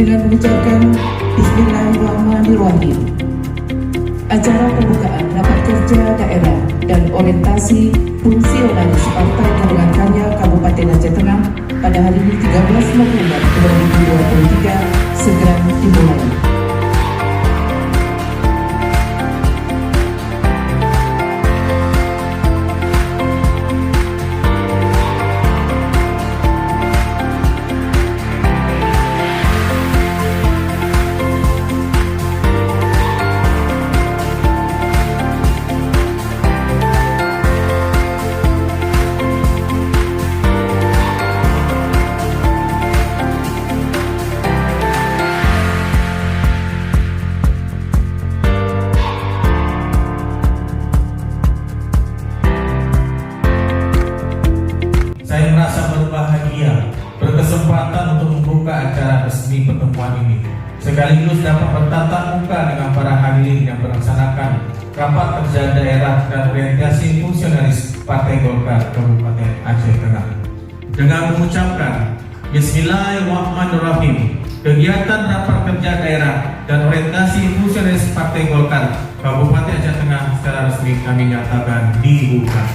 dengan mengucapkan Bismillahirrahmanirrahim. Acara pembukaan rapat kerja daerah dan orientasi fungsionalis Partai Golongan Karya Kabupaten Aceh Tengah pada hari ini 13 November 2023 segera dimulai. Saya merasa berbahagia berkesempatan untuk membuka acara resmi pertemuan ini, sekaligus dapat bertatap muka dengan para hadirin yang melaksanakan rapat kerja daerah dan orientasi fungsionalis Partai Golkar Kabupaten Aceh Tengah. Dengan mengucapkan Bismillahirrahmanirrahim, kegiatan rapat kerja daerah dan orientasi fungsionalis Partai Golkar Kabupaten Aceh Tengah secara resmi kami nyatakan dibuka.